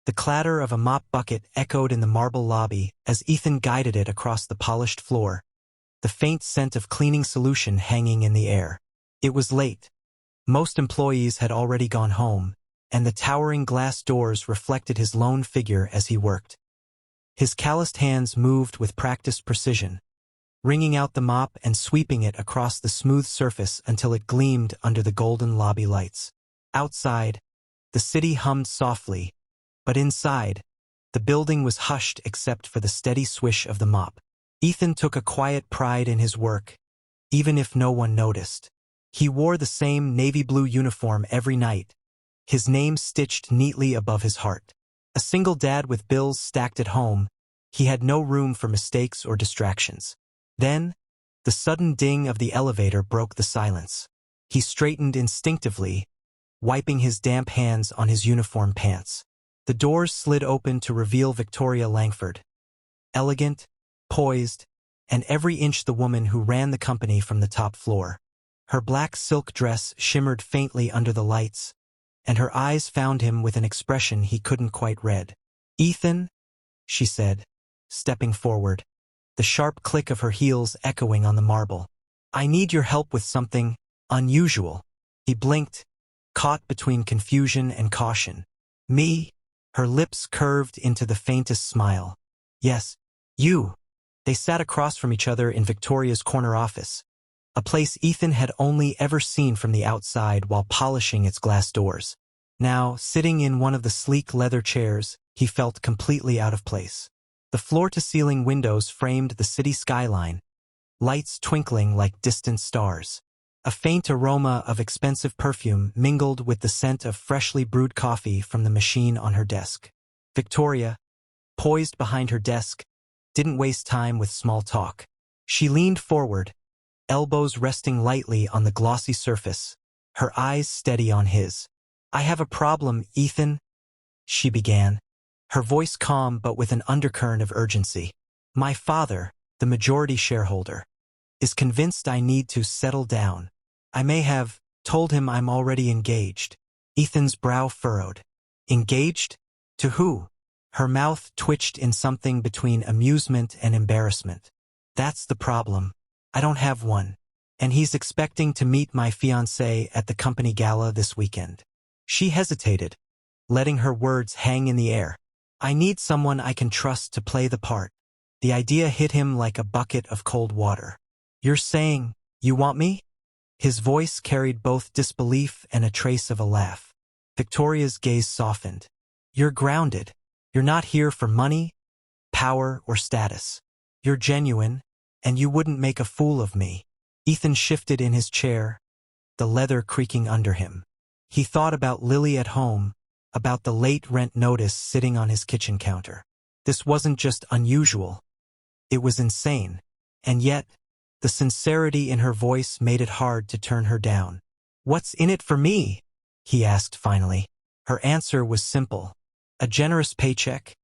The clatter of a mop bucket echoed in the marble lobby as Ethan guided it across the polished floor, the faint scent of cleaning solution hanging in the air. It was late. Most employees had already gone home, and the towering glass doors reflected his lone figure as he worked. His calloused hands moved with practiced precision, wringing out the mop and sweeping it across the smooth surface until it gleamed under the golden lobby lights. Outside, the city hummed softly, but inside, the building was hushed except for the steady swish of the mop. Ethan took a quiet pride in his work, even if no one noticed. He wore the same navy blue uniform every night, his name stitched neatly above his heart. A single dad with bills stacked at home, he had no room for mistakes or distractions. Then, the sudden ding of the elevator broke the silence. He straightened instinctively, wiping his damp hands on his uniform pants. The doors slid open to reveal Victoria Langford. Elegant, poised, and every inch the woman who ran the company from the top floor. Her black silk dress shimmered faintly under the lights, and her eyes found him with an expression he couldn't quite read. "Ethan," she said, stepping forward, the sharp click of her heels echoing on the marble. "I need your help with something unusual." He blinked, caught between confusion and caution. "Me?" Her lips curved into the faintest smile. "Yes, you." They sat across from each other in Victoria's corner office, a place Ethan had only ever seen from the outside while polishing its glass doors. Now, sitting in one of the sleek leather chairs, he felt completely out of place. The floor-to-ceiling windows framed the city skyline, lights twinkling like distant stars. A faint aroma of expensive perfume mingled with the scent of freshly brewed coffee from the machine on her desk. Victoria, poised behind her desk, didn't waste time with small talk. She leaned forward, elbows resting lightly on the glossy surface, her eyes steady on his. "I have a problem, Ethan," she began, her voice calm but with an undercurrent of urgency. "My father, the majority shareholder, is convinced I need to settle down. I may have told him I'm already engaged." Ethan's brow furrowed. "Engaged? To who?" Her mouth twitched in something between amusement and embarrassment. "That's the problem. I don't have one. And he's expecting to meet my fiancé at the company gala this weekend." She hesitated, letting her words hang in the air. "I need someone I can trust to play the part." The idea hit him like a bucket of cold water. "You're saying, you want me?" His voice carried both disbelief and a trace of a laugh. Victoria's gaze softened. "You're grounded. You're not here for money, power, or status. You're genuine, and you wouldn't make a fool of me." Ethan shifted in his chair, the leather creaking under him. He thought about Lily at home, about the late rent notice sitting on his kitchen counter. This wasn't just unusual. It was insane. And yet, the sincerity in her voice made it hard to turn her down. "What's in it for me?" he asked finally. Her answer was simple. "A generous paycheck,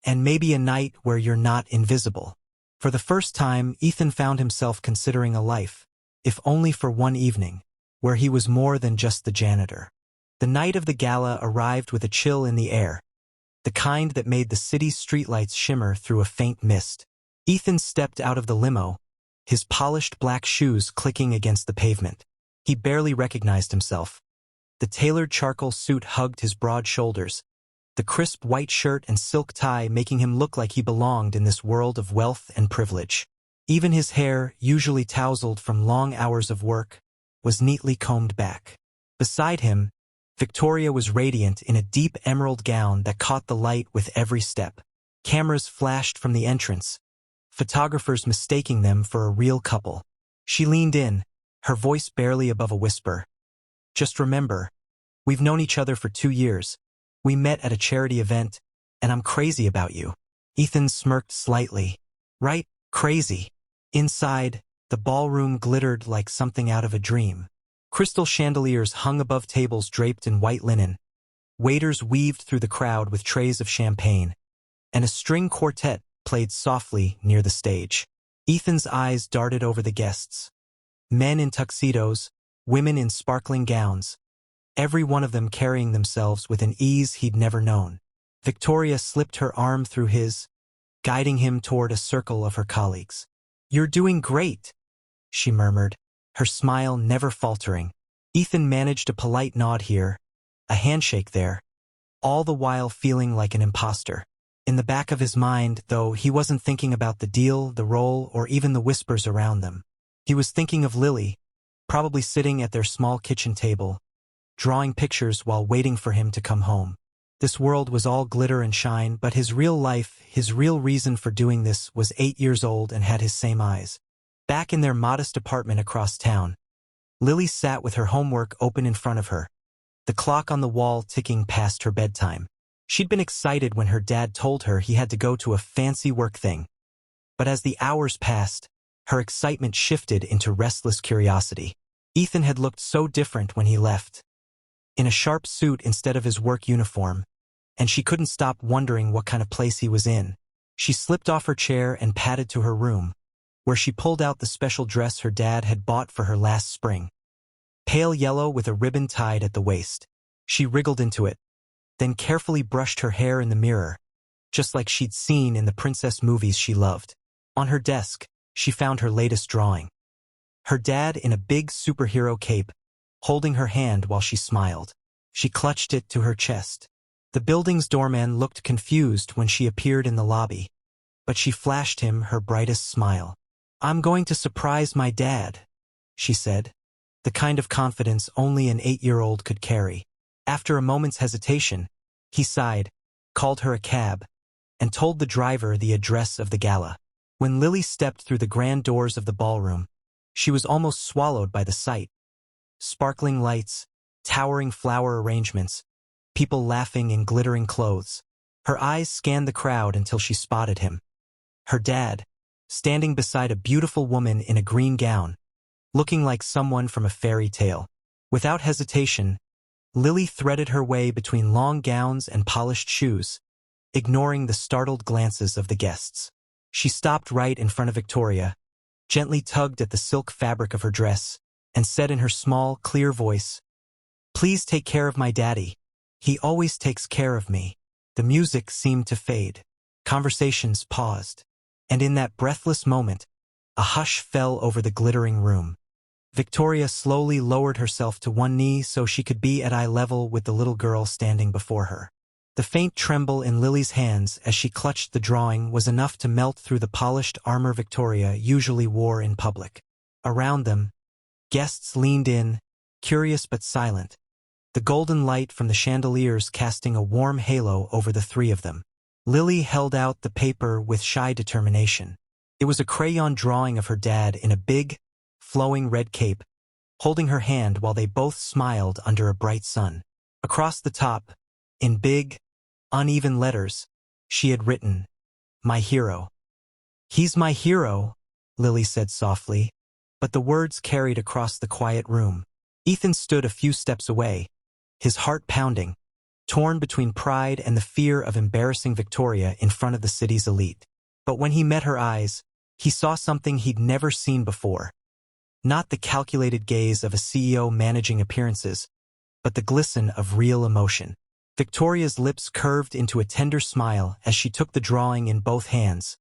and maybe a night where you're not invisible." For the first time, Ethan found himself considering a life, if only for one evening, where he was more than just the janitor. The night of the gala arrived with a chill in the air, the kind that made the city's streetlights shimmer through a faint mist. Ethan stepped out of the limo, his polished black shoes clicking against the pavement. He barely recognized himself. The tailored charcoal suit hugged his broad shoulders, the crisp white shirt and silk tie making him look like he belonged in this world of wealth and privilege. Even his hair, usually tousled from long hours of work, was neatly combed back. Beside him, Victoria was radiant in a deep emerald gown that caught the light with every step. Cameras flashed from the entrance, photographers mistaking them for a real couple. She leaned in, her voice barely above a whisper. "Just remember, we've known each other for 2 years. We met at a charity event, and I'm crazy about you." Ethan smirked slightly. "Right, crazy." Inside, the ballroom glittered like something out of a dream. Crystal chandeliers hung above tables draped in white linen. Waiters weaved through the crowd with trays of champagne, and a string quartet played softly near the stage. Ethan's eyes darted over the guests. Men in tuxedos, women in sparkling gowns, every one of them carrying themselves with an ease he'd never known. Victoria slipped her arm through his, guiding him toward a circle of her colleagues. "You're doing great," she murmured, her smile never faltering. Ethan managed a polite nod here, a handshake there, all the while feeling like an imposter. In the back of his mind, though, he wasn't thinking about the deal, the role, or even the whispers around them. He was thinking of Lily, probably sitting at their small kitchen table, drawing pictures while waiting for him to come home. This world was all glitter and shine, but his real life, his real reason for doing this, was 8 years old and had his same eyes. Back in their modest apartment across town, Lily sat with her homework open in front of her, the clock on the wall ticking past her bedtime. She'd been excited when her dad told her he had to go to a fancy work thing. But as the hours passed, her excitement shifted into restless curiosity. Ethan had looked so different when he left, in a sharp suit instead of his work uniform, and she couldn't stop wondering what kind of place he was in. She slipped off her chair and padded to her room, where she pulled out the special dress her dad had bought for her last spring. Pale yellow with a ribbon tied at the waist. She wriggled into it, then carefully brushed her hair in the mirror, just like she'd seen in the princess movies she loved. On her desk, she found her latest drawing. Her dad in a big superhero cape, holding her hand while she smiled. She clutched it to her chest. The building's doorman looked confused when she appeared in the lobby, but she flashed him her brightest smile. "I'm going to surprise my dad," she said, the kind of confidence only an 8-year-old could carry. After a moment's hesitation, he sighed, called her a cab, and told the driver the address of the gala. When Lily stepped through the grand doors of the ballroom, she was almost swallowed by the sight. Sparkling lights, towering flower arrangements, people laughing in glittering clothes. Her eyes scanned the crowd until she spotted him. Her dad, standing beside a beautiful woman in a green gown, looking like someone from a fairy tale. Without hesitation, Lily threaded her way between long gowns and polished shoes, ignoring the startled glances of the guests. She stopped right in front of Victoria, gently tugged at the silk fabric of her dress, and said in her small, clear voice, "Please take care of my daddy. He always takes care of me." The music seemed to fade. Conversations paused. And in that breathless moment, a hush fell over the glittering room. Victoria slowly lowered herself to one knee so she could be at eye level with the little girl standing before her. The faint tremble in Lily's hands as she clutched the drawing was enough to melt through the polished armor Victoria usually wore in public. Around them, guests leaned in, curious but silent, the golden light from the chandeliers casting a warm halo over the three of them. Lily held out the paper with shy determination. It was a crayon drawing of her dad in a big, flowing red cape, holding her hand while they both smiled under a bright sun. Across the top, in big, uneven letters, she had written, "My hero." "He's my hero," Lily said softly, but the words carried across the quiet room. Ethan stood a few steps away, his heart pounding, torn between pride and the fear of embarrassing Victoria in front of the city's elite. But when he met her eyes, he saw something he'd never seen before. Not the calculated gaze of a CEO managing appearances, but the glisten of real emotion. Victoria's lips curved into a tender smile as she took the drawing in both hands,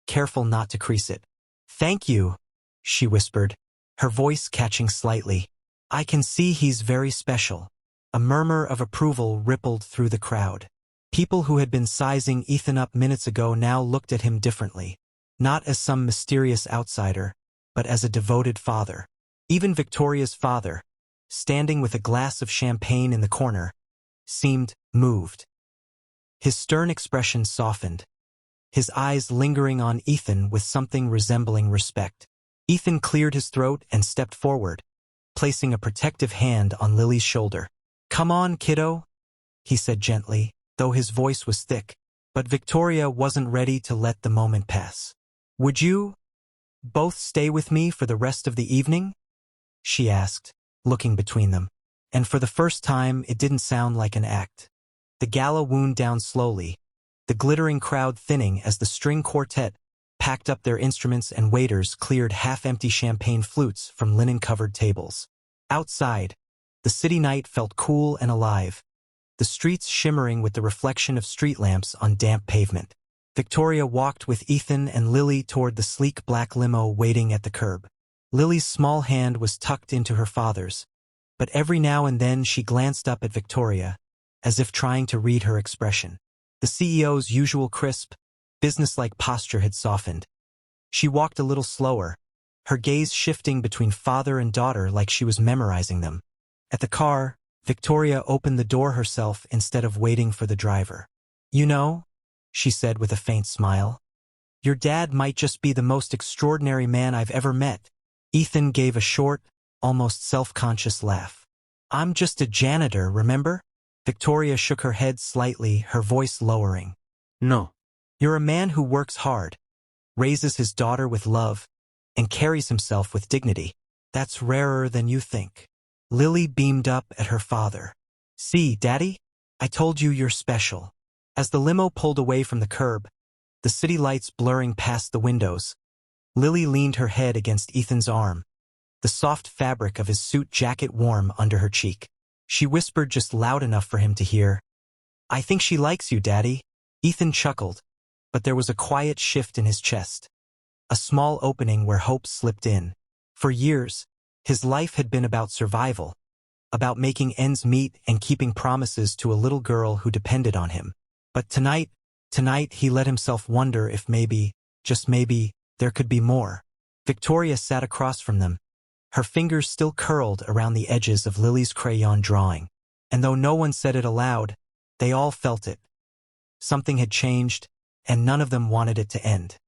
careful not to crease it. "Thank you," she whispered, her voice catching slightly. "I can see he's very special." A murmur of approval rippled through the crowd. People who had been sizing Ethan up minutes ago now looked at him differently, not as some mysterious outsider, but as a devoted father. Even Victoria's father, standing with a glass of champagne in the corner, seemed moved. His stern expression softened, his eyes lingering on Ethan with something resembling respect. Ethan cleared his throat and stepped forward, placing a protective hand on Lily's shoulder. "Come on, kiddo," he said gently, though his voice was thick. But Victoria wasn't ready to let the moment pass. "Would you both stay with me for the rest of the evening?" she asked, looking between them. And for the first time, it didn't sound like an act. The gala wound down slowly, the glittering crowd thinning as the string quartet packed up their instruments and waiters cleared half-empty champagne flutes from linen-covered tables. Outside, the city night felt cool and alive, the streets shimmering with the reflection of street lamps on damp pavement. Victoria walked with Ethan and Lily toward the sleek black limo waiting at the curb. Lily's small hand was tucked into her father's, but every now and then she glanced up at Victoria, as if trying to read her expression. The CEO's usual crisp, businesslike posture had softened. She walked a little slower, her gaze shifting between father and daughter like she was memorizing them. At the car, Victoria opened the door herself instead of waiting for the driver. "You know," she said with a faint smile, "your dad might just be the most extraordinary man I've ever met." Ethan gave a short, almost self-conscious laugh. "I'm just a janitor, remember?" Victoria shook her head slightly, her voice lowering. "No. You're a man who works hard, raises his daughter with love, and carries himself with dignity. That's rarer than you think." Lily beamed up at her father. "See, Daddy? I told you you're special." As the limo pulled away from the curb, the city lights blurring past the windows, Lily leaned her head against Ethan's arm, the soft fabric of his suit jacket warm under her cheek. She whispered just loud enough for him to hear, "I think she likes you, Daddy." Ethan chuckled, but there was a quiet shift in his chest, a small opening where hope slipped in. For years, his life had been about survival, about making ends meet and keeping promises to a little girl who depended on him. But tonight he let himself wonder if maybe, just maybe, there could be more. Victoria sat across from them, her fingers still curled around the edges of Lily's crayon drawing. And though no one said it aloud, they all felt it. Something had changed, and none of them wanted it to end.